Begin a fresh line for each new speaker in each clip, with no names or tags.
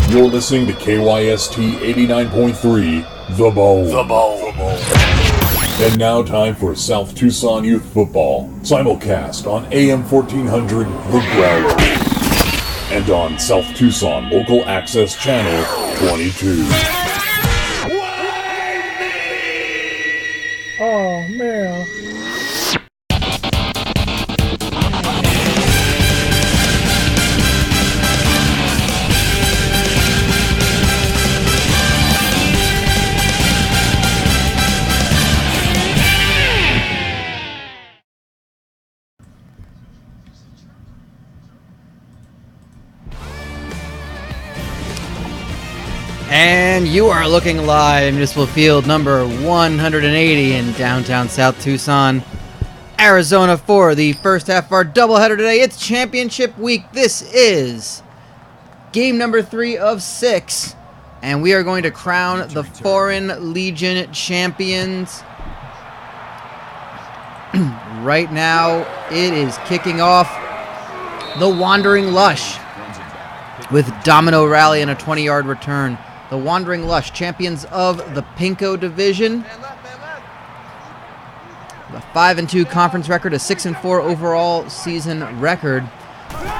You're listening to KYST 89.3, The Bone. The Bone. And now time for South Tucson Youth Football. Simulcast on AM 1400, The Ground. And on South Tucson Local Access Channel 22.
Oh, man.
And you are looking live at Municipal Field number 180 in downtown South Tucson, Arizona for the first half of our doubleheader today. It's championship week. This is game number 3 of 6, and we are going to crown the Foreign Legion champions. Right now, it is kicking off the Wandering Lush with Domino Rally and a 20-yard return. The Wandering Lush, champions of the Pinko division. The 5-2 conference record, a 6-4 overall season record.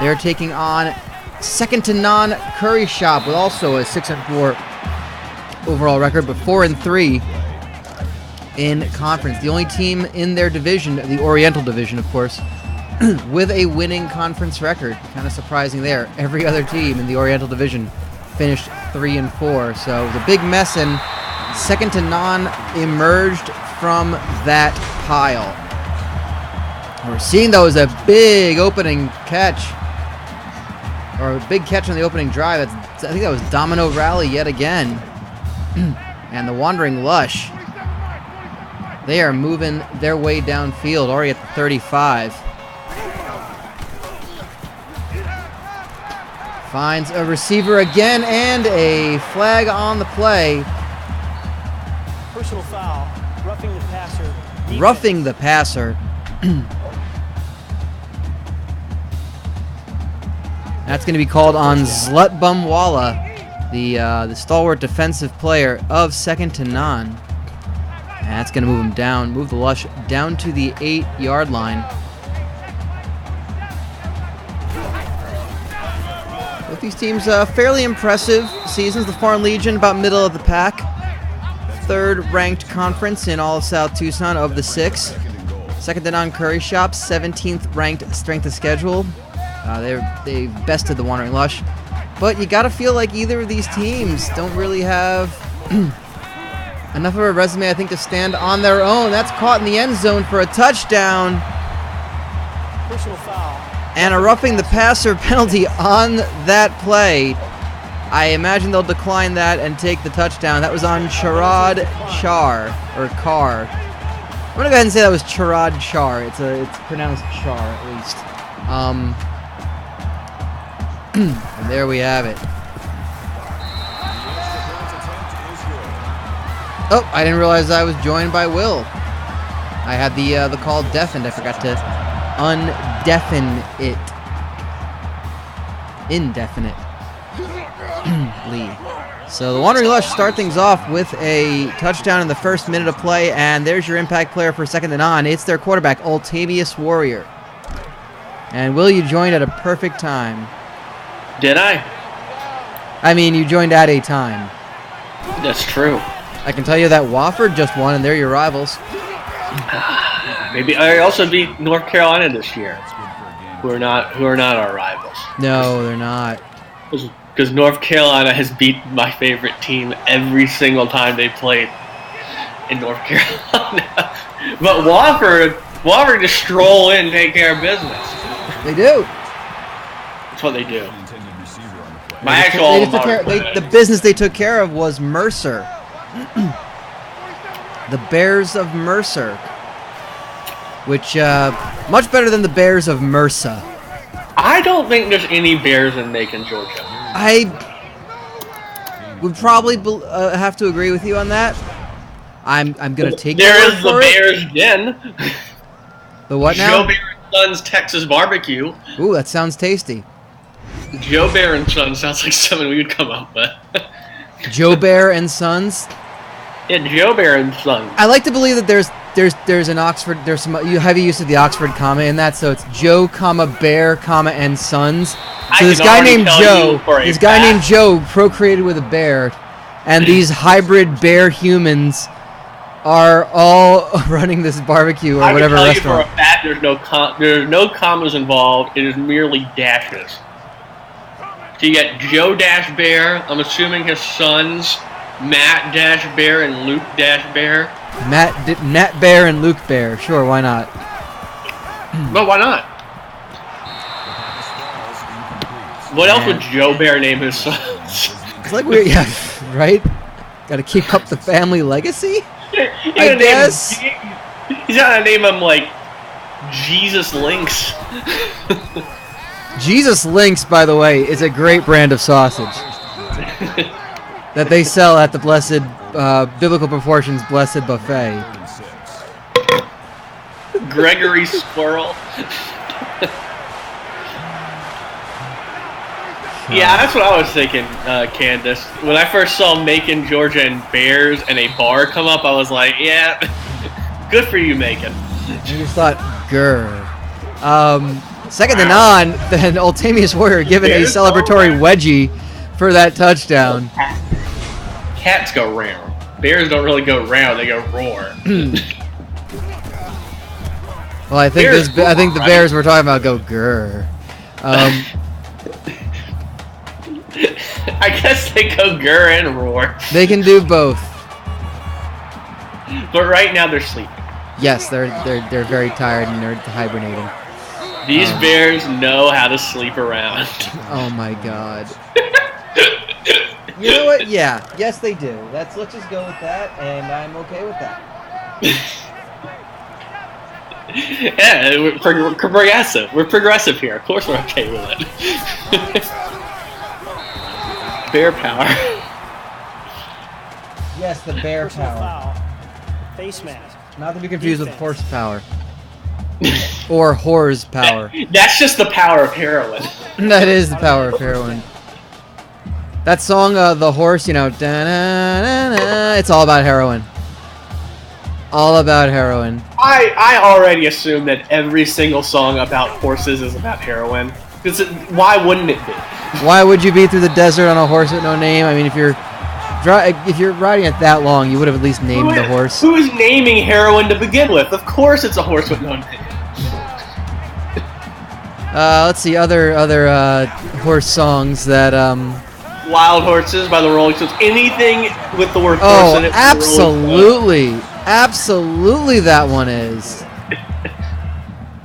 They're taking on second to Naan Curry Shop with also a 6-4 overall record, but 4-3 in conference. The only team in their division, the Oriental division, of course, with a winning conference record. Kind of surprising there. Every other team in the Oriental division finished 3-4, so it was a big mess, and second to Naan emerged from that pile. We're seeing, though, is a big opening catch, or a big catch on the opening drive. I think that was Domino Rally yet again. And the Wandering Lush, they are moving their way downfield, already at the 35. Finds a receiver again, and a flag on the play.
Personal foul, roughing the passer.
Roughing the passer. That's going to be called on Zlut Bumwala, the stalwart defensive player of second to Naan. And that's going to move him down, move the Lush down to the 8-yard line. Both these teams, fairly impressive seasons. The Foreign Legion, about middle of the pack. 3rd ranked conference in all of South Tucson of the 6. Second to Naan Curry Shop, 17th ranked strength of schedule. They bested the Wandering Lush. But you got to feel like either of these teams don't really have enough of a resume, I think, to stand on their own. That's caught in the end zone for a touchdown.
Personal foul.
And a roughing the passer penalty on that play. I imagine they'll decline that and take the touchdown. That was on Charad Char, or Carr. I'm going to go ahead and say that was Charad Char. It's pronounced Char, at least. And there we have it. Oh, I didn't realize I was joined by Will. I had the call deafened. I forgot to undeafen it. Indefinitely. So the Wandering Lush start things off with a touchdown in the first minute of play, and there's your impact player for second and on. It's their quarterback, Ultavius Warrior. And Will, you joined at a perfect time.
Did I?
I mean, you joined at a time.
That's true.
I can tell you that Wofford just won, and they're your rivals.
Maybe I also beat North Carolina this year, who are not our rivals.
No, they're not.
Because North Carolina has beat my favorite team every single time they played in North Carolina. But Wofford just stroll in and take care of business.
They do.
That's what they do. My actual
the business they took care of was Mercer. The Bears of Mercer. Which, much better than the Bears of Mercer.
I don't think there's any Bears in Macon, Georgia.
I would probably have to agree with you on that. I'm gonna take
there is the Bears Den.
The what now?
Joe Bear's Son's Texas Barbecue.
Ooh, that sounds tasty.
Joe Bear and Son sounds like something we would come up with.
Joe Bear and Sons.
Yeah, Joe Bear and Son.
I like to believe that there's an Oxford, there's some heavy use of the Oxford comma in that, so it's Joe, comma, Bear, comma, and Sons. So this guy named Joe procreated with a bear, and these hybrid bear humans are all running this barbecue or whatever restaurant.
I can tell you for a fact there's no commas involved. It is merely dashes. So you got Joe Dash Bear. I'm assuming his sons, Matt Dash Bear and Luke Dash Bear.
Matt Bear and Luke Bear. Sure, why not?
But why not? What else would Joe Bear name his sons?
It's like weird, yeah, right? Got to keep up the family legacy. I guess.
He's gonna name him like Jesus Lynx.
Jesus Lynx, by the way, is a great brand of sausage that they sell at the Blessed Biblical Proportions Blessed Buffet.
Gregory Squirrel. Yeah, that's what I was thinking, Candace. When I first saw Macon, Georgia, and Bears and a bar come up, I was like, yeah, good for you, Macon.
I just thought, grr. Second to Naan, then Ultamius Warrior given a celebratory wedgie for that touchdown.
Cats go round. Bears don't really go round; they go roar.
Well, I think the Bears we're talking about go grr.
I guess they go grr and roar.
They can do both.
But right now they're sleeping.
Yes, they're very tired and they're hibernating.
These Bears know how to sleep around.
Oh my God. You know what? Yeah. Yes, they do. Let's just go with that, and I'm okay with that.
Yeah, we're progressive. We're progressive here. Of course we're okay with it. Bear power.
Yes, the bear
Personal
power.
foul. Face mask.
Not to be confused with horsepower. Or whore's power.
That's just the power of heroin.
That is the power of heroin. That song, The Horse, you know, da-na-na-na, it's all about heroin. All about heroin.
I already assume that every single song about horses is about heroin. Why wouldn't it be?
Why would you be through the desert on a horse with no name? I mean, if you're riding it that long, you would have at least named the horse.
Who is naming heroin to begin with? Of course it's a horse with no name.
Let's see, other horse songs that,
Wild Horses by the Rolling Stones. Anything with the word horse in it.
Absolutely. Absolutely that one is.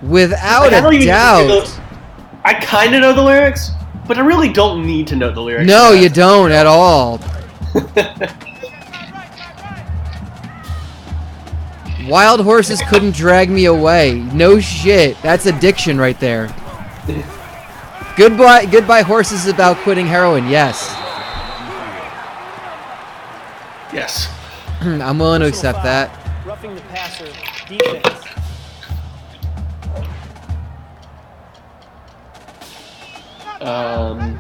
Without a doubt.
I kind of know the lyrics, but I really don't need to know the lyrics.
No, you don't at all. Wild Horses Couldn't Drag Me Away. No shit. That's addiction right there. Goodbye Horses is about quitting heroin. Yes.
Yes.
I'm willing to accept that.
Roughing the passer. Defense.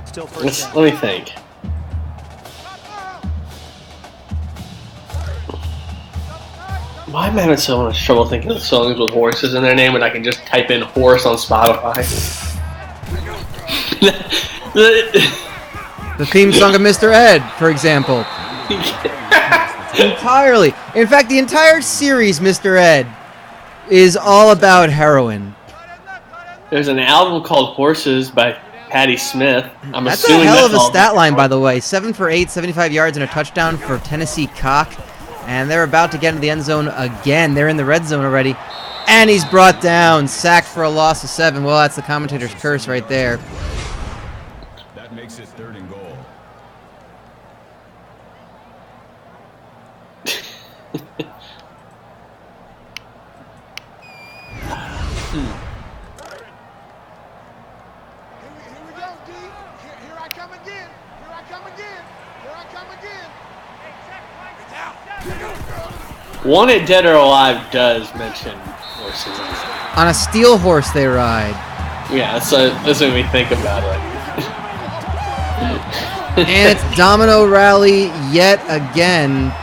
Still first down.
Let me think. Why am I having so much trouble thinking of songs with horses in their name when I can just type in horse on Spotify?
The theme song of Mr. Ed, for example. Entirely. In fact, the entire series, Mr. Ed, is all about heroin.
There's an album called Horses by Patti Smith.
That's a hell of a stat line, by the way. 7 for 8, 75 yards, and a touchdown for Tennessee Cock. And they're about to get into the end zone again. They're in the red zone already. And he's brought down, sacked for a loss of 7. Well, that's the commentator's curse right there.
That makes it 3rd and goal.
Wanted Dead or Alive does mention horses.
On a steel horse they ride.
Yeah, that's what we think about it.
And it's Domino Rally yet again.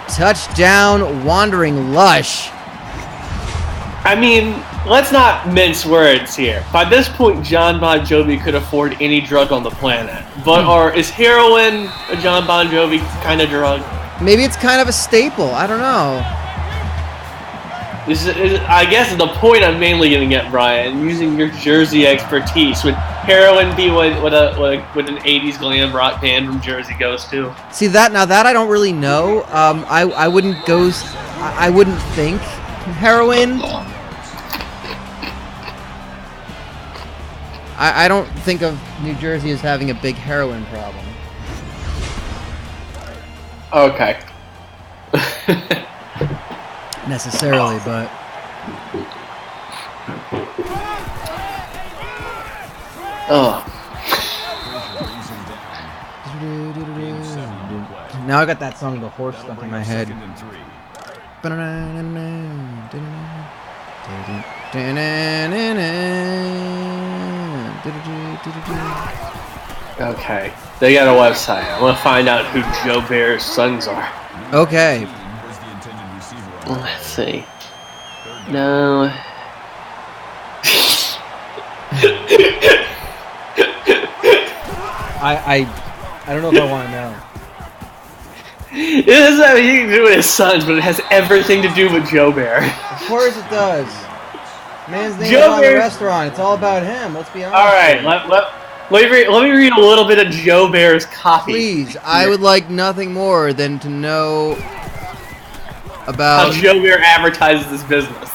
Touchdown, Wandering Lush.
I mean, let's not mince words here. By this point, John Bon Jovi could afford any drug on the planet. But is heroin a John Bon Jovi kind of drug?
Maybe it's kind of a staple. I don't know.
I guess the point I'm mainly getting at, Brian, using your Jersey expertise, would heroin be what an '80s glam rock band from Jersey goes to?
See that I don't really know. I wouldn't go. I wouldn't think heroin. I don't think of New Jersey as having a big heroin problem.
Okay.
Necessarily, but now I got that song "The Horse" stuck in my head.
Okay, they got a website. I want to find out who Joe Bear's sons are.
Okay.
Let's see. No.
I don't know if I want to know.
It doesn't have anything to do with his sons, but it has everything to do with Joe Bear.
Of course it does. Man's name
Joe
is on the
Bear's-
restaurant. It's all about him. Let's be honest.
All right, let me read a little bit of Joe Bear's copy.
Please, I would like nothing more than to know about.
How Joe Bear advertises his business.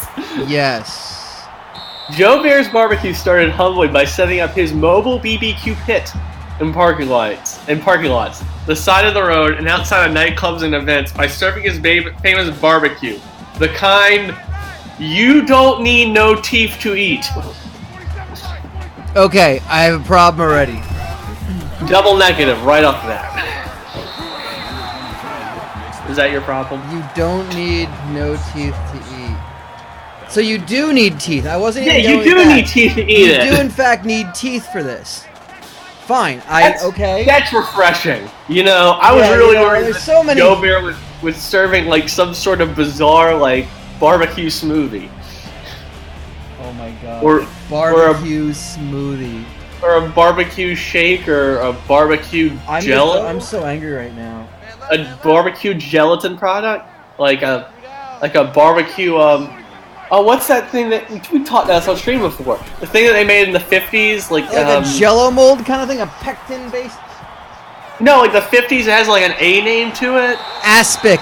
Yes.
Joe Bear's Barbecue started humbly by setting up his mobile BBQ pit in parking lots, the side of the road, and outside of nightclubs and events by serving his famous barbecue, the kind you don't need no teeth to eat.
Okay, I have a problem already.
Double negative right off the bat. Is that your problem?
You don't need no teeth to eat. So you do need teeth. I wasn't
Yeah,
even
you
going
do
with that.
need teeth to eat
You
it.
do in fact need teeth for this. Fine. Okay.
That's refreshing. You know, I was
Yeah,
really
you know,
worried
there's
that
so many-
Joe Bear was serving like some sort of bizarre like barbecue smoothie.
Oh my god.
Or
Barbecue smoothie.
or a barbecue shake or a barbecue jello.
I'm so angry right now.
A barbecue gelatin product, like a barbecue. What's that thing that we taught us on stream before? The thing that they made in the 50s, like
a Jello mold kind of thing, a pectin based.
No, like the 50s. It has like an A name to it.
Aspic.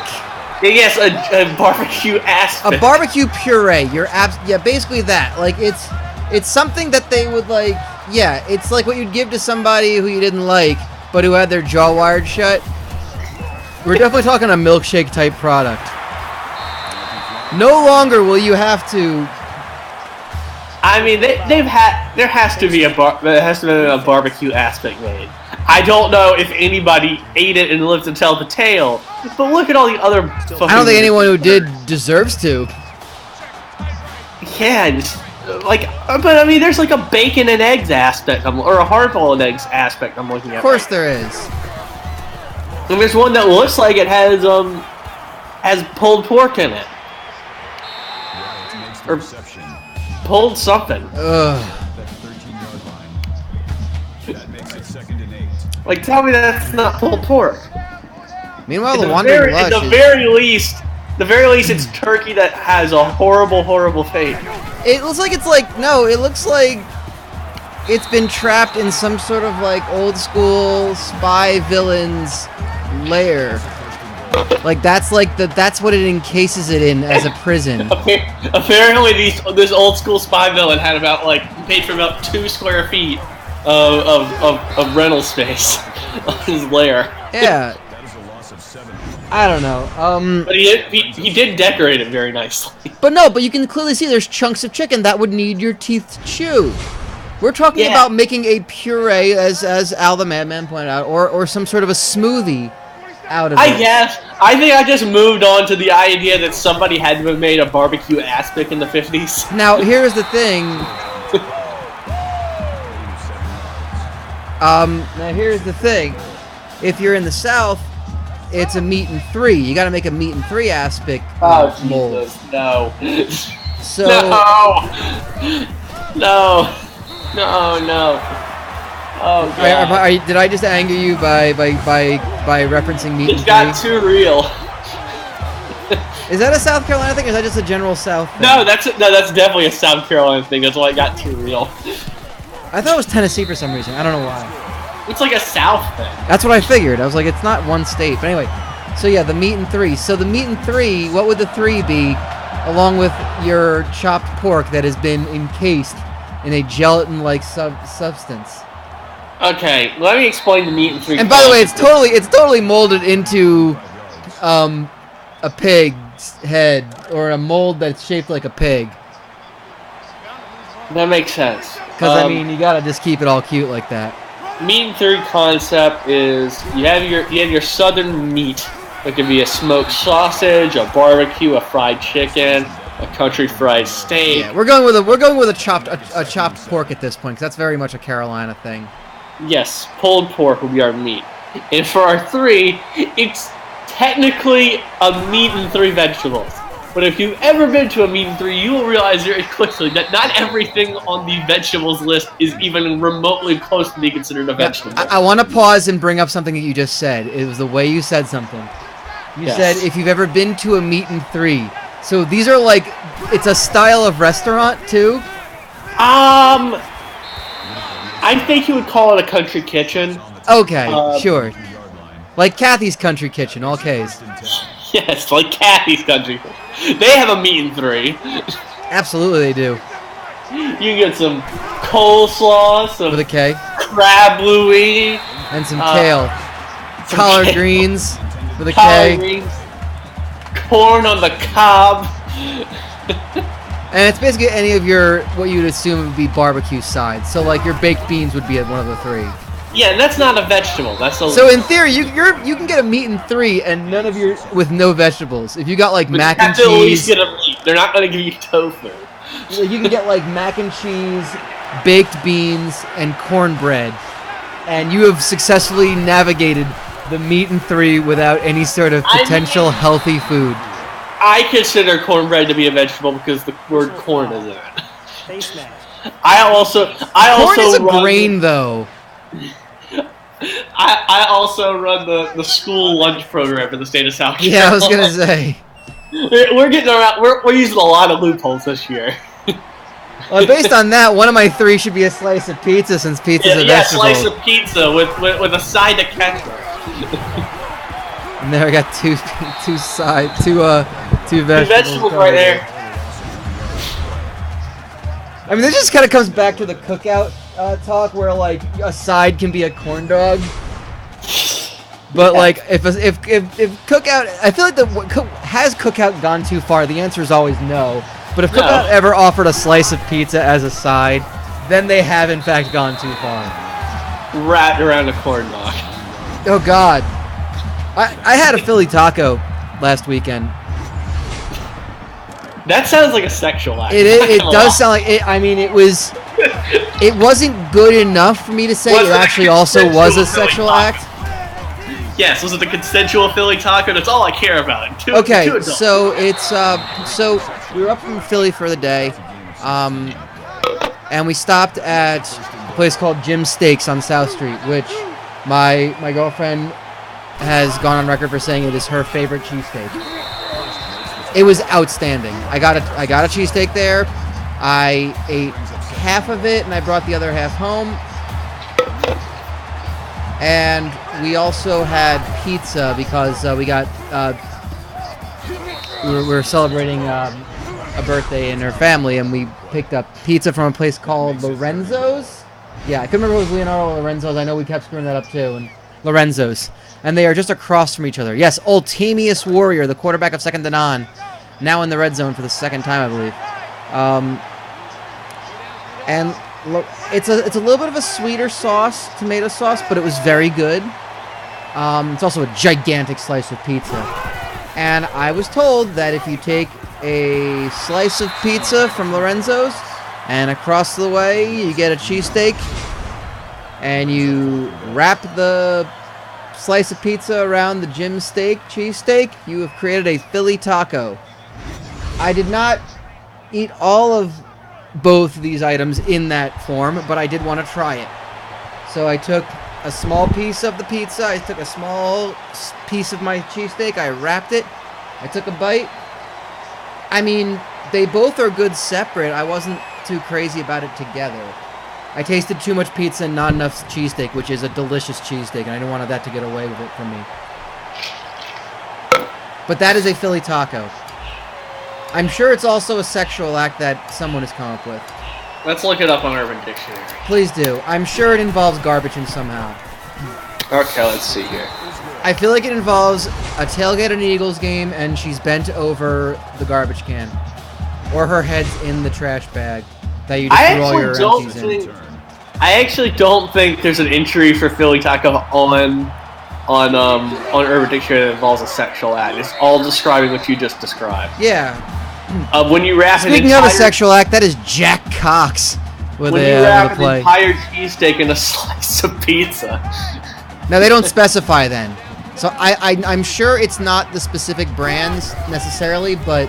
Yes, a barbecue aspic.
A barbecue puree. Yeah, basically that. Like it's something that they would like. Yeah, it's like what you'd give to somebody who you didn't like, but who had their jaw wired shut. We're definitely talking a milkshake type product. No longer will you have to.
I mean, there has to be a barbecue aspect made. I don't know if anybody ate it and lived to tell the tale, but look at all the other.
I don't think anyone who did deserves to.
Yeah, but I mean, there's like a bacon and eggs aspect, or a hard-boiled eggs aspect. I'm looking at.
Of course there is.
And there's one that looks like it has pulled pork in it, or pulled something.
Ugh.
That 13-yard line. That makes it 2nd and 8.
Like, tell me that's not pulled pork.
Meanwhile, the Wandering Lush
At the
is.
very least, it's turkey that has a horrible, horrible fate.
It looks like it looks like it's been trapped in some sort of like old school spy villain's lair. Like that's what it encases it in as a prison.
Apparently, this old school spy villain had paid for about 2 square feet of rental space on his lair.
Yeah.
That is a loss of 7.
I don't know.
But he did decorate it very nicely.
But you can clearly see there's chunks of chicken that would need your teeth to chew. We're talking about making a puree, as Al the Madman pointed out, or some sort of a smoothie out of it.
I guess. I think I just moved on to the idea that somebody had to have made a barbecue aspic in the 50s.
Now, here's the thing. Now here's the thing. If you're in the South, it's a meat and three. You got to make a meat and three aspic mold.
Jesus, no.
So
No. Oh god.
did I just anger you by referencing meat and
It
three?
got too real.
Is that a South Carolina thing, or is that just a general South thing?
No, that's definitely a South Carolina thing. That's why it got too real.
I thought it was Tennessee for some reason. I don't know why.
It's like a South thing.
That's what I figured. I was like, it's not one state. But anyway, so yeah, the meat and three. So the meat and three, what would the three be, along with your chopped pork that has been encased in a gelatin-like substance?
Okay, let me explain the meat and three.
And by the way, it's totally molded into a pig's head, or a mold that's shaped like a pig.
That makes sense.
Because I mean, you gotta just keep it all cute like that.
Meat and three concept is you have your southern meat. It could be a smoked sausage, a barbecue, a fried chicken, a country fried steak.
Yeah, we're going with a chopped pork at this point, because that's very much a Carolina thing.
Yes, pulled pork will be our meat. And for our three, it's technically a meat and three vegetables. But if you've ever been to a meat and three, you will realize very quickly that not everything on the vegetables list is even remotely close to be considered a vegetable.
I want to pause and bring up something that you just said. It was the way you said something. You said if you've ever been to a meat and three. So these are like, it's a style of restaurant too?
I think you would call it a country kitchen.
Okay, sure. Like Kathy's Country Kitchen, all K's.
Yes, like Kathy's Country Kitchen. They have a meat and three.
Absolutely they do.
You can get some coleslaw, some
With a K.
crab louie.
And some kale.
Some
Collard
kale.
greens with a
Collard
K.
greens. Corn on the cob.
And it's basically any of your, what you would assume would be barbecue sides. So like your baked beans would be at one of the three.
Yeah, and that's not a vegetable. That's a.
So in theory, you can get a meat and three and none of your, with no vegetables. If you got like mac and
you have to at least
cheese.
get a meat. They're not going to give you tofu.
You can get like mac and cheese, baked beans, and cornbread. And you have successfully navigated the meat and three without any sort of potential healthy food.
I consider cornbread to be a vegetable because the word corn is in it.
Face mask.
I also
Corn is a
run,
grain, though.
I also run the school lunch program for the state of South Carolina.
Yeah, I was gonna say.
We're getting around. We're using a lot of loopholes this year.
Well, based on that, one of my three should be a slice of pizza, since pizza's a vegetable.
Slice of pizza with a side of ketchup.
And there I got two vegetables.
Two vegetables right there.
I mean, this just kind of comes back to the cookout talk, where like a side can be a corn dog. But like, if cookout, I feel like has cookout gone too far? The answer is always no. But if cookout ever offered a slice of pizza as a side, then they have in fact gone too far.
Wrapped around a corn dog.
Oh God, I had a Philly taco last weekend.
That sounds like a sexual act.
It does sound like it. I mean, it wasn't good enough for me to say it actually also was a sexual act.
Yes, was it the consensual Philly taco? That's all I care about.
Okay, so it's so we were up from Philly for the day, and we stopped at a place called Jim's Steaks on South Street, which my girlfriend has gone on record for saying it is her favorite cheesesteak. It was outstanding. I got a cheesesteak there. I ate half of it, and I brought the other half home. And we also had pizza because we got we were celebrating a birthday in her family, and we picked up pizza from a place called Lorenzo's. Yeah, I couldn't remember if it was Leonardo or Lorenzo's. I know we kept screwing that up too. And Lorenzo's, and they are just across from each other. Yes, old Tamius Warrior, the quarterback of second to Naan, now in the red zone for the second time, I believe. And it's a little bit of a sweeter sauce, tomato sauce, but it was very good. It's also a gigantic slice of pizza. And I was told that if you take a slice of pizza from Lorenzo's and across the way you get a cheesesteak, and you wrap the slice of pizza around the Jim cheesesteak, you have created a Philly taco. I did not eat all of both these items in that form, but I did want to try it. So I took a small piece of the pizza, I took a small piece of my cheesesteak, I wrapped it, I took a bite. I mean, they both are good separate. I wasn't too crazy about it together. I tasted too much pizza and not enough cheesesteak, which is a delicious cheesesteak, and I didn't want that to get away with it from me. But that is a Philly taco. I'm sure it's also a sexual act that someone has come up with.
Let's look it up on Urban Dictionary.
Please do. I'm sure it involves garbage in somehow.
Okay, let's see here.
I feel like it involves a tailgate at an Eagles game, and she's bent over the garbage can. Or her head's in the trash bag that you just throw all your empties in.
I actually don't think there's an entry for Philly taco on Urban Dictionary that involves a sexual act. It's all describing what you just described.
Yeah.
When you wrap
Speaking of a sexual act, that is Jack Cox.
When you wrap an entire cheesesteak in a slice of pizza.
Now, they don't specify then. So I'm sure it's not the specific brands necessarily, but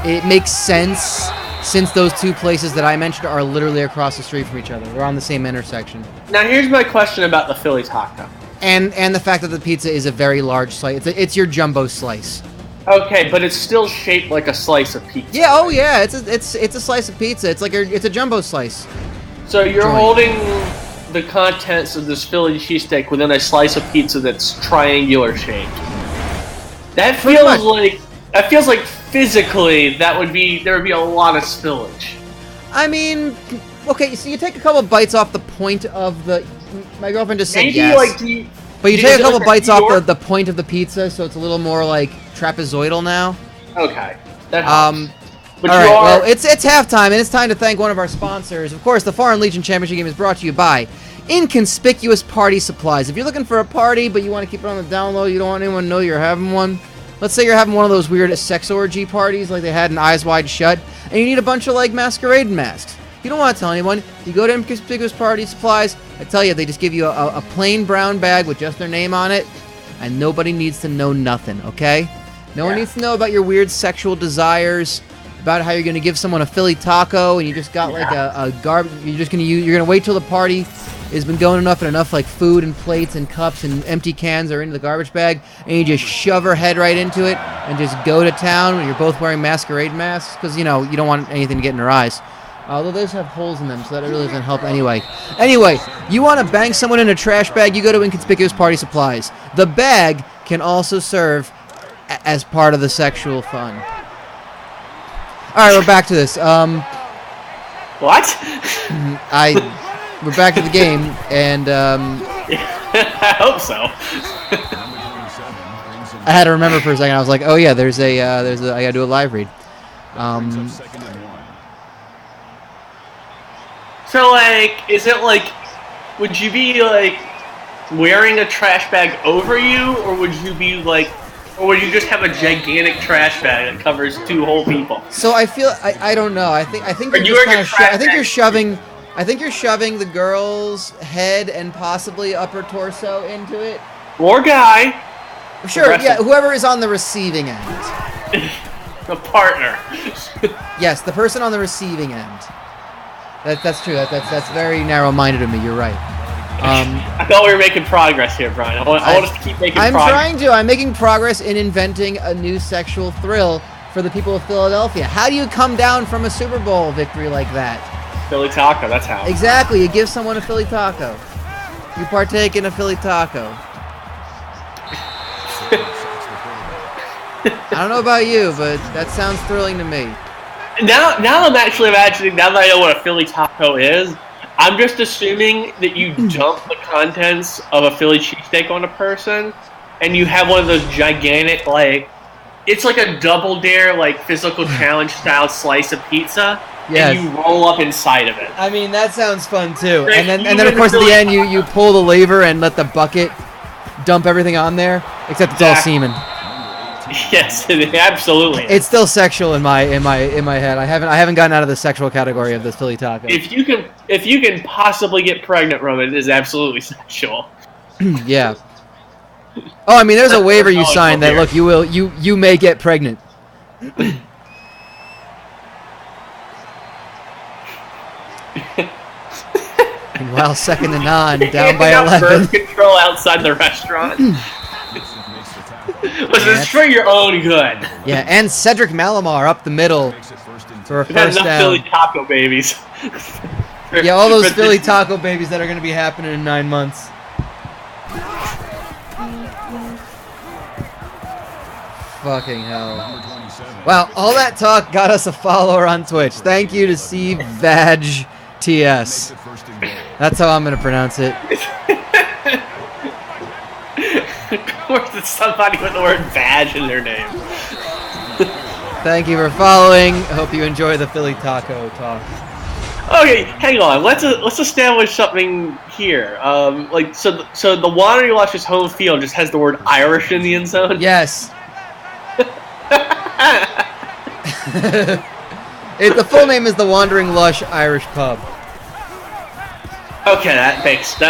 it makes sense since those two places that I mentioned are literally across the street from each other. They're on the same intersection.
Now, here's my question about the Philly taco.
And the fact that the pizza is a very large slice. It's your jumbo slice.
Okay, but it's still shaped like a slice of pizza.
Yeah, oh yeah, it's a slice of pizza. It's a jumbo slice.
So you're holding the contents of this Philly cheesesteak within a slice of pizza that's triangular shaped. That feels like physically there would be a lot of spillage.
I mean, okay, so you take a couple bites off the point of the. My girlfriend just said yes. But you take a couple bites off the point of the pizza, so it's a little more like trapezoidal now.
Okay. That helps. But
all right, well, it's halftime, and it's time to thank one of our sponsors. Of course, the Foreign Legion Championship game is brought to you by Inconspicuous Party Supplies. If you're looking for a party, but you want to keep it on the down low, you don't want anyone to know you're having one. Let's say you're having one of those weird sex orgy parties like they had in Eyes Wide Shut, and you need a bunch of, like, masquerade masks. You don't want to tell anyone. You go to Inconspicuous Party Supplies. I tell you, they just give you a plain brown bag with just their name on it, and nobody needs to know nothing, okay? No one needs to know about your weird sexual desires, about how you're going to give someone a Philly taco, and you just got like a garbage. You're going to wait till the party has been going enough, and enough like food and plates and cups and empty cans are into the garbage bag, and you just shove her head right into it and just go to town when you're both wearing masquerade masks because, you know, you don't want anything to get in her eyes. Although those have holes in them, so that really doesn't help anyway. Anyway, you want to bang someone in a trash bag, you go to Inconspicuous Party Supplies. The bag can also serve as part of the sexual fun. All right, we're back to this.
What?
We're back to the game, and
I hope so.
I had to remember for a second. I was like, oh yeah, there's a I gotta do a live read.
So, like, is it like, would you be, like, wearing a trash bag over you, or would you be, like, or would you just have a gigantic trash bag that covers two whole people?
So I feel, I don't know. I think you're just kind of I think you're shoving the girl's head and possibly upper torso into it.
Or guy.
Sure, yeah, whoever is on the receiving end.
A partner.
Yes, the person on the receiving end. That's true. That's very narrow-minded of me. You're right.
I thought we were making progress here, Brian. I want us to keep making progress.
I'm trying to. I'm making progress in inventing a new sexual thrill for the people of Philadelphia. How do you come down from a Super Bowl victory like that?
Philly taco, that's how.
Exactly. You give someone a Philly taco. You partake in a Philly taco. I don't know about you, but that sounds thrilling to me.
Now I'm actually imagining, now that I know what a Philly taco is, I'm just assuming that you dump the contents of a Philly cheesesteak on a person, and you have one of those gigantic, like, it's like a double dare, like, physical challenge style slice of pizza, and you roll up inside of it.
I mean, that sounds fun too. And then of course at the end you pull the lever and let the bucket dump everything on there, except it's all semen.
Yes, it absolutely is.
It's still sexual in my head. I haven't gotten out of the sexual category of this Philly taco.
If you can possibly get pregnant from it, it is absolutely sexual.
Yeah. Oh, I mean, there's a waiver you signed that look, you may get pregnant. Meanwhile, second to none, down by 11.
Birth control outside the restaurant. Was this for your own good?
Yeah, and Cedric Malamar up the middle for a
We've had
first
enough
down.
Philly taco babies.
Yeah, all those Philly taco babies that are going to be happening in 9 months. Fucking hell. Wow, all that talk got us a follower on Twitch. Thank you to Steve Vag TS. That's how I'm going to pronounce it.
Or it's somebody with the word "vag" in their name.
Thank you for following. I hope you enjoy the Philly taco talk.
Okay, hang on. Let's establish something here. So the Wandering Lush's home field just has the word Irish in the end zone.
Yes. The full name is the Wandering Lush Irish Pub.
Okay, that's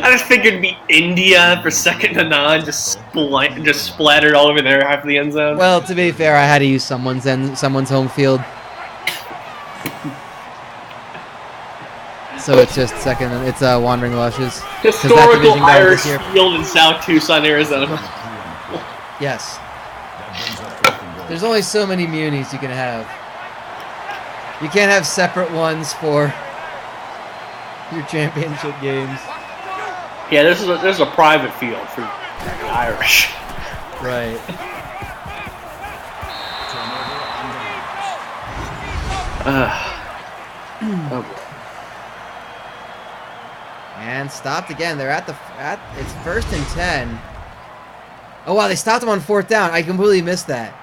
I just figured it'd be India for second to none, just splattered all over there half of the end zone.
Well, to be fair, I had to use someone's home field. So it's just second. It's Wandering Lushes.
Historical Irish field in South Tucson, Arizona.
Yes. There's only so many munis you can have. You can't have separate ones for your championship games.
Yeah, this is a private field for the Irish.
Right. And stopped again. They're at it's 1st and 10. Oh wow, they stopped him on 4th down. I completely missed that.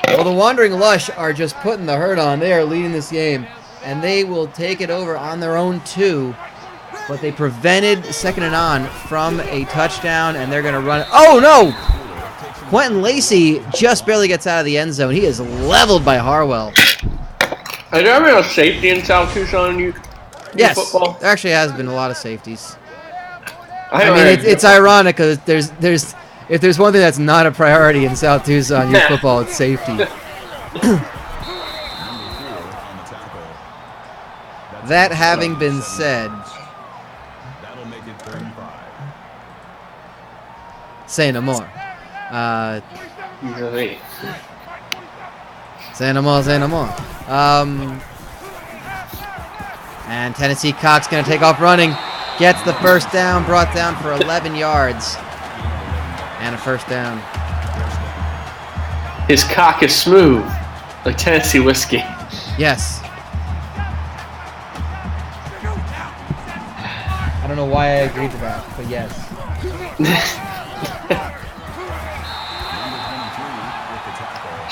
Well, the Wandering Lush are just putting the hurt on. They are leading this game, and they will take it over on their own 2. But they prevented second and on from a touchdown, and they're going to run. Oh no! Quentin Lacey just barely gets out of the end zone. He is leveled by Harwell.
Has there been a safety in South Tucson
Yes,
football?
there actually has been a lot of safeties.
I
mean, it's ironic because if there's one thing that's not a priority in South Tucson youth football, it's safety. That having been said, say no more. Say no more, say no more. And Tennessee Cox going to take off running. Gets the first down, brought down for 11 yards. And a first down.
His cock is smooth, like Tennessee whiskey.
Yes. I don't know why I agreed to that, but yes.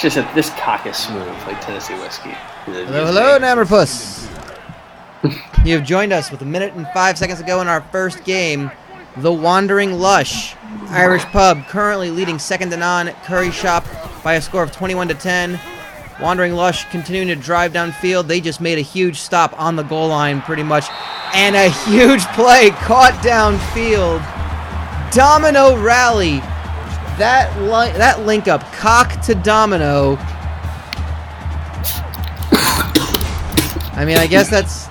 She said, this cock is smooth, like Tennessee whiskey.
Hello, hello, Nammerpuss. You have joined us with 1 minute and 5 seconds to go in our first game. The Wandering Lush Irish Pub currently leading second to none. Curry Shop by a score of 21-10. Wandering Lush continuing to drive downfield. They just made a huge stop on the goal line pretty much. And a huge play caught downfield. Domino rally. That link up, cock to domino. I mean, I guess that's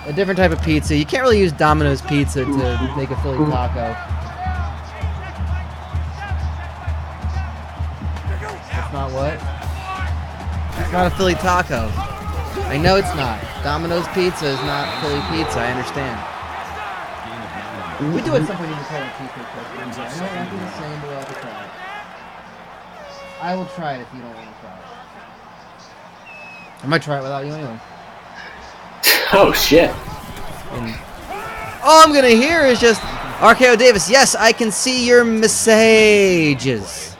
a different type of pizza. You can't really use Domino's pizza to make a Philly taco. It's not what? It's not a Philly taco. I know it's not. Domino's pizza is not Philly pizza. I understand. We do at some point need to call it cheesecake pizza. I know Anthony's saying, but we'll have to try it. I will try it if you don't want to try it. I might try it without you anyway.
Oh, shit.
All I'm going to hear is just, RKO Davis, yes, I can see your messages.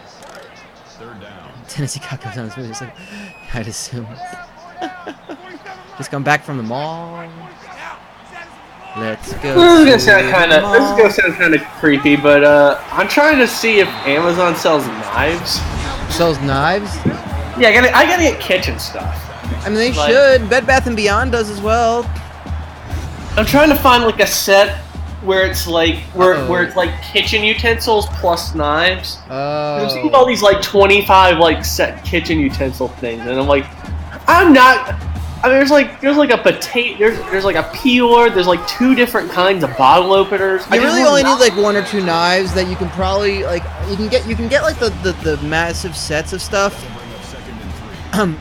Tennessee Cock goes down this movie, just like, I'd assume. Just come back from the mall. Let's go.
This is gonna sound kind of creepy, but I'm trying to see if Amazon sells knives.
Sells knives?
Yeah, I gotta get kitchen stuff.
I mean, they
Like-
should. Bed Bath & Beyond does as well.
I'm trying to find like a set where it's like
Uh-oh.
where it's like kitchen utensils plus knives. I'm seeing
Oh.
all these like 25 like set kitchen utensil things, and I'm like, I'm not. I mean, there's like a potato. There's like a peeler. There's like 2 different kinds of bottle openers.
You really only need like 1 or 2 knives that you can probably like. You can get like the massive sets of stuff,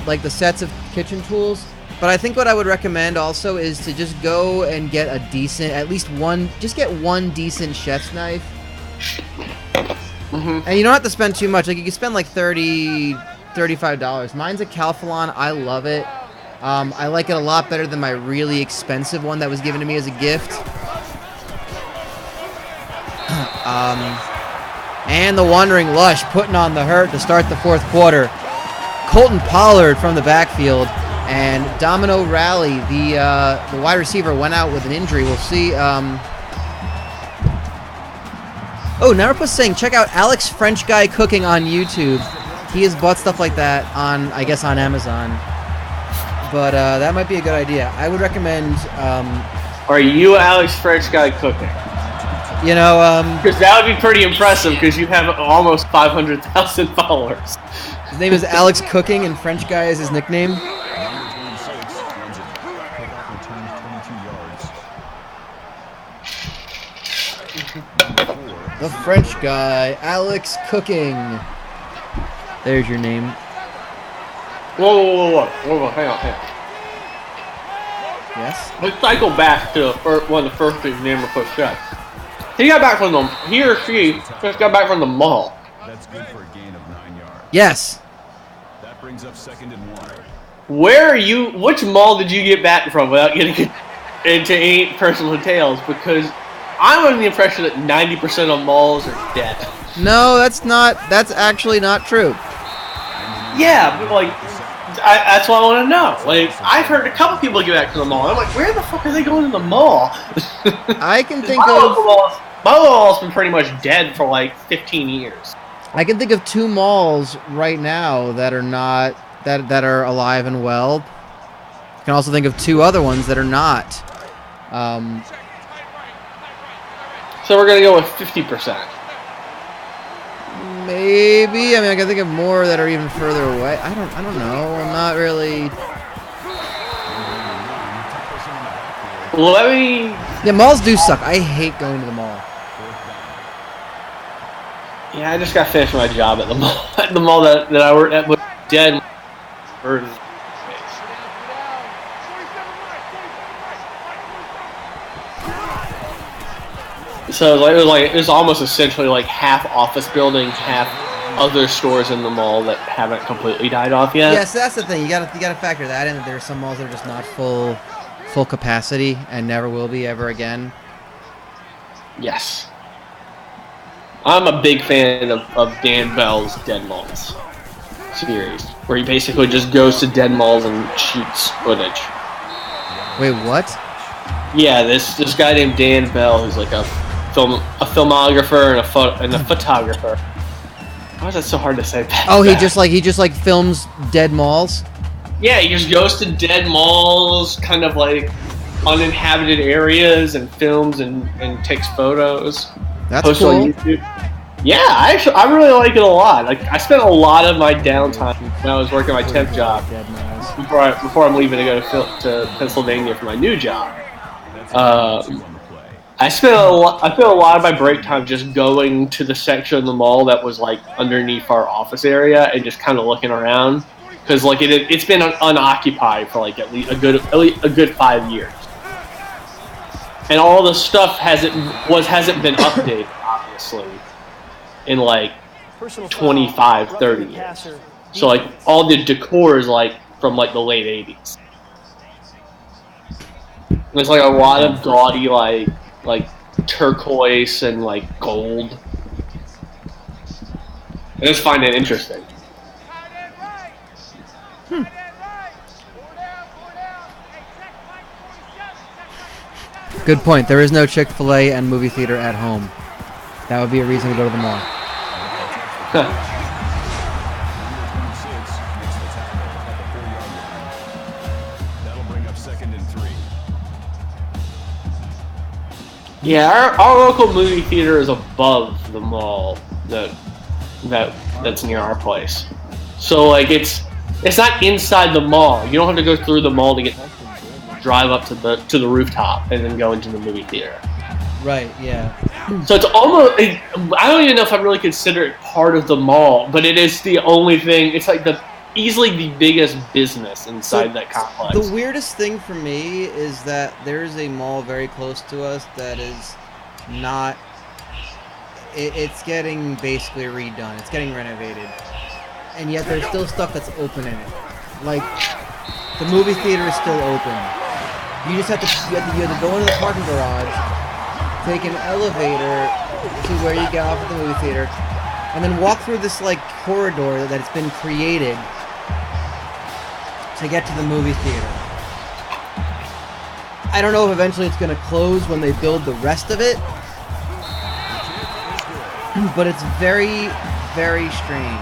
like the sets of kitchen tools. But I think what I would recommend also is to just go and get a decent, at least one, just get one decent chef's knife.
Mm-hmm.
And you don't have to spend too much. Like you can spend like $30, $35. Mine's a Calphalon. I love it. I like it a lot better than my really expensive one that was given to me as a gift. And the Wandering Lush putting on the hurt to start the 4th quarter. Colton Pollard from the backfield. And Domino Rally, the wide receiver, went out with an injury. We'll see. Oh, Narupa's saying check out Alex French Guy Cooking on YouTube. He has bought stuff like that on, I guess, on Amazon. But that might be a good idea. I would recommend,
Are you Alex French Guy Cooking?
you know,
Because that would be pretty impressive. Because you have almost 500,000 followers.
his name is Alex Cooking, and French Guy is his nickname. The French Guy, Alex Cooking. There's your name.
Whoa, hang on.
Yes?
Let's cycle back to one of the first things Namor put shut. He or she just got back from the mall.
That's good for a gain of 9 yards.
Yes.
That brings up 2nd and 1.
Which mall did you get back from without getting into any personal details? Because I'm under the impression that 90% of malls are dead.
No, that's actually not true.
Yeah, but like, that's what I want to know. Like, I've heard a couple people get back to the mall. I'm like, where the fuck are they going to the mall?
I can think
my
of
mall's been pretty much dead for like 15 years.
I can think of 2 malls right now that are not that are alive and well. I can also think of 2 other ones that are not.
So we're gonna go with 50%.
Maybe. I mean, I can think of more that are even further away. I don't know. I'm not really.
Let me.
Yeah, malls do suck. I hate going to the mall.
Yeah, I just got finished my job at the mall. At the mall that I worked at was dead. So it was almost essentially like half office buildings, half other stores in the mall that haven't completely died off yet.
Yes, that's the thing. You gotta factor that in. That there are some malls that are just not full capacity and never will be ever again.
Yes. I'm a big fan of Dan Bell's Dead Malls series, where he basically just goes to dead malls and shoots footage.
Wait, what?
Yeah, this guy named Dan Bell, who's like a filmographer and a photographer. Why is that so hard to say?
Oh, he just like films dead malls.
Yeah, he just goes to dead malls, kind of like uninhabited areas, and films and takes photos.
That's
Posts
cool.
on YouTube. Yeah, I really like it a lot. Like, I spent a lot of my downtime when I was working my temp job
Dead malls.
before I'm leaving to go to Pennsylvania for my new job. I spent a lot of my break time just going to the section of the mall that was like underneath our office area and just kind of looking around, because like it's been unoccupied for like at least a good 5 years, and all the stuff hasn't been updated obviously in like 25, 30 years. So like all the decor is like from like the late 80s. There's like a lot of gaudy like turquoise and like gold. I just find it interesting.
Good point. There is no Chick-fil-A and movie theater at home. That would be a reason to go to the mall.
That'll bring up 2nd and 3.
Yeah, our local movie theater is above the mall that's near our place. So like it's not inside the mall. You don't have to go through the mall to drive up to the rooftop and then go into the movie theater.
Right, yeah.
So it's almost, I don't even know if I really consider it part of the mall, but it is the only thing, it's like easily the biggest business inside that complex.
The weirdest thing for me is that there's a mall very close to us that is not, it's getting basically redone, it's getting renovated, and yet there's still stuff that's open in it. Like, the movie theater is still open. You just have to go into the parking garage, take an elevator to where you get off at the movie theater, and then walk through this like corridor that's been created to get to the movie theater. I don't know if eventually it's going to close when they build the rest of it, but it's very, very strange.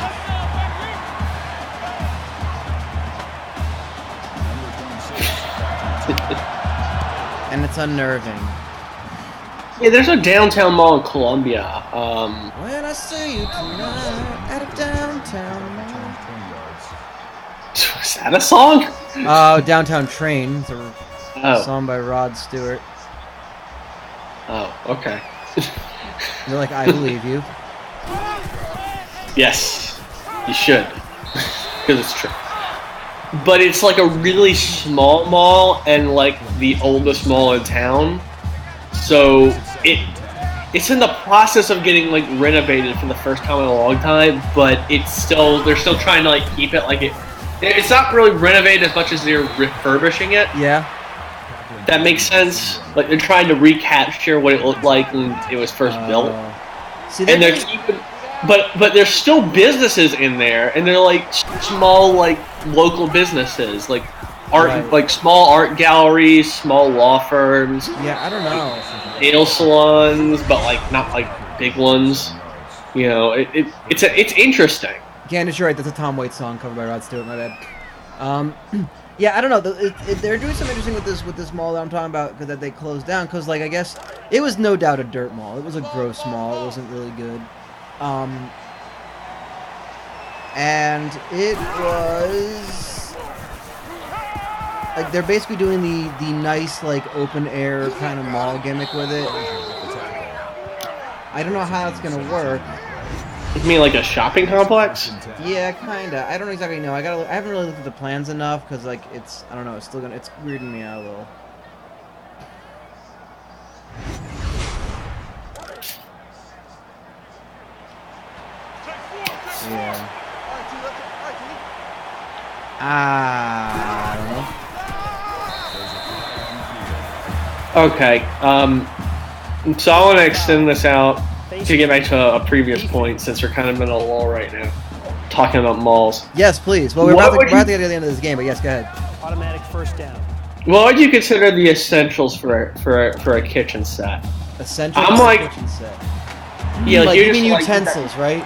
And it's unnerving.
Yeah, there's a downtown mall in Columbia.
When I see you tonight at a downtown mall.
Is that a song?
Oh, Downtown Train. It's a song by Rod Stewart.
Oh, okay.
You're like, I believe you.
Yes, you should. Because it's true. But it's like a really small mall and like the oldest mall in town. So it's in the process of getting like renovated for the first time in a long time, but they're still trying to like keep it like it's not really renovated as much as they're refurbishing it.
Yeah.
That makes sense. Like they're trying to recapture what it looked like when it was first built.
See,
And they're keeping, but there's still businesses in there, and they're like small like local businesses, like art,
Right.
like small art galleries, small law firms.
Yeah, I don't know.
Nail salons, but like not like big ones. You know, it's interesting.
Candace, you're right. That's a Tom Waits song covered by Rod Stewart. My bad. Yeah, I don't know. They're doing something interesting with this mall that I'm talking about that they closed down because, like, I guess it was no doubt a dirt mall. It was a gross mall. It wasn't really good. And it was like they're basically doing the nice like open air kind of mall gimmick with it. I don't know how it's gonna work.
You mean like a shopping complex?
Yeah, kinda. I don't exactly know. I haven't really looked at the plans enough because like I don't know. It's weirding me out a little. Yeah. I don't know.
Okay. So I want to extend this out to get back to a previous point since we're kind of in a lull right now, talking about malls.
Yes, please. Well, we're about to get to the end of this game, but yes, go ahead.
Automatic first down.
What would you consider the essentials for a kitchen set?
Essential
I'm like-
kitchen set.
Yeah,
Like,
you're
you
just
mean
like-
utensils, right?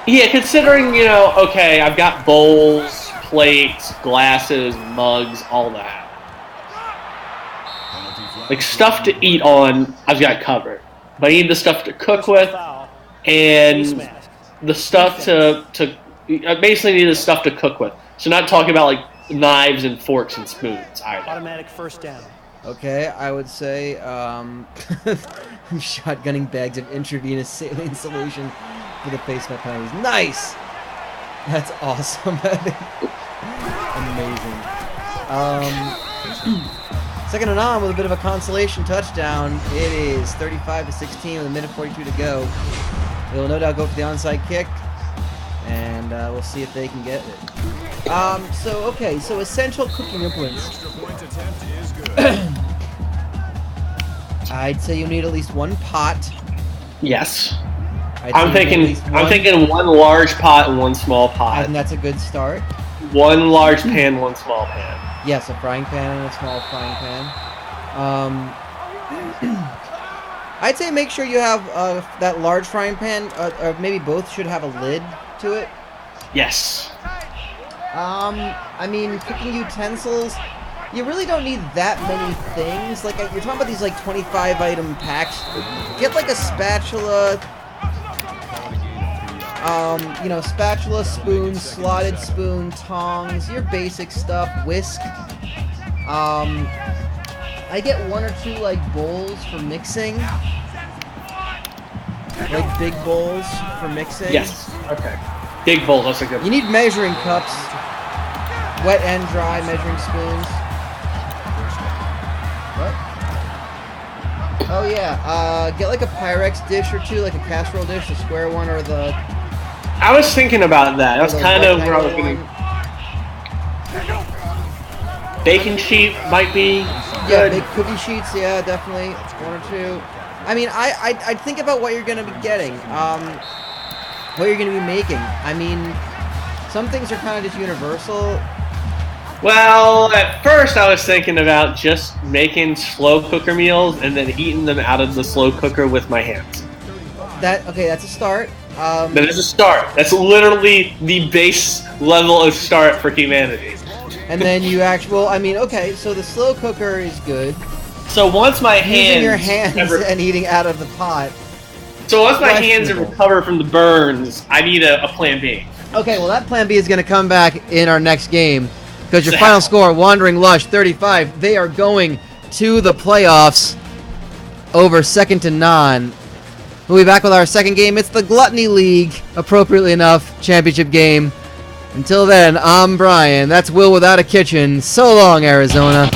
Yeah, considering, okay, I've got bowls, plates, glasses, mugs, all that. Like, stuff to eat on, I've got covered. But I need the stuff to cook with,
Foul. Face
and
mask.
the stuff to I basically need the stuff to cook with. So not talking about, like, knives and forks and spoons either.
Automatic first down.
Okay, I would say shotgunning bags of intravenous saline solution for the face mask penalties. Nice! That's awesome. Amazing. Second and on with a bit of a consolation touchdown. It is 35-16 with a minute 42 to go. They will no doubt go for the onside kick, and we'll see if they can get it. So essential cooking implements. I'd say you need at least one pot.
Yes.
I'd say you need at least
I'm thinking one large pot and one small
I
pot.
think that's a good start.
One large pan, one small pan.
Yes, a frying pan and a small frying pan. I'd say make sure you have that large frying pan, or maybe both should have a lid to it.
Yes.
I mean, cooking utensils, you really don't need that many things. Like, you're talking about these, like, 25-item packs. Get, like, a spatula, you know, spatula, spoon, slotted spoon, tongs, your basic stuff, whisk. I get 1 or 2, like, bowls for mixing. Like, big bowls for mixing.
Yes. Okay. Big bowl, that's a good
You need measuring cups. Wet and dry measuring spoons. What? Oh yeah, get like a Pyrex dish or two, like a casserole dish, the square one or the...
I was thinking about that. That was kind of where I was going to... Baking sheet might be
Yeah,
good.
big cookie sheets, yeah, definitely. 1 or 2. I mean, I'd think about what you're going to be getting. What you're going to be making. I mean, some things are kind of just universal.
Well, at first I was thinking about just making slow cooker meals and then eating them out of the slow cooker with my hands.
Okay, that's a start.
That is a start. That's literally the base level of start for humanity.
And then you actually, well, I mean, okay, so the slow cooker is good.
So once my hands...
Using your hands and eating out of the pot.
So once my hands have
Questionable.
recovered from the burns, I need a plan B.
Okay, well, that plan B is going to come back in our next game. Because your final score, Wandering Lush, 35. They are going to the playoffs over second to Naan. We'll be back with our second game. It's the Gluttony League, appropriately enough, championship game. Until then, I'm Brian. That's Will without a kitchen. So long, Arizona.